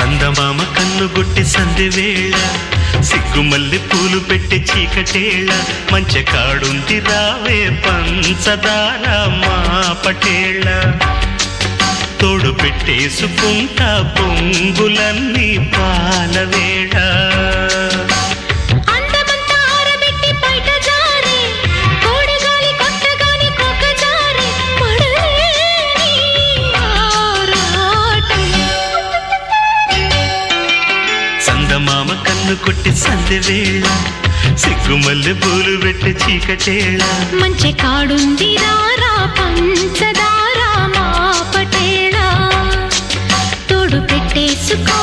చందమామ కన్నుగొట్టి సందెవేళ సిగ్గుమల్లి పూలు పెట్టి చీకటేళ మంచె కాడుంది రావే పంచదార మా పటేళ తోడు పెట్టేసుకుంటా పొంగులన్నీ పాలవేళ చందమామ కన్ను కొట్టి సందెవేళ సిగ్గుమల్లి పూలు పెట్టి చీకటేళ మంచె కాడుంది రారా పంచదార మా పటేళ తోడు పెట్టేసుకో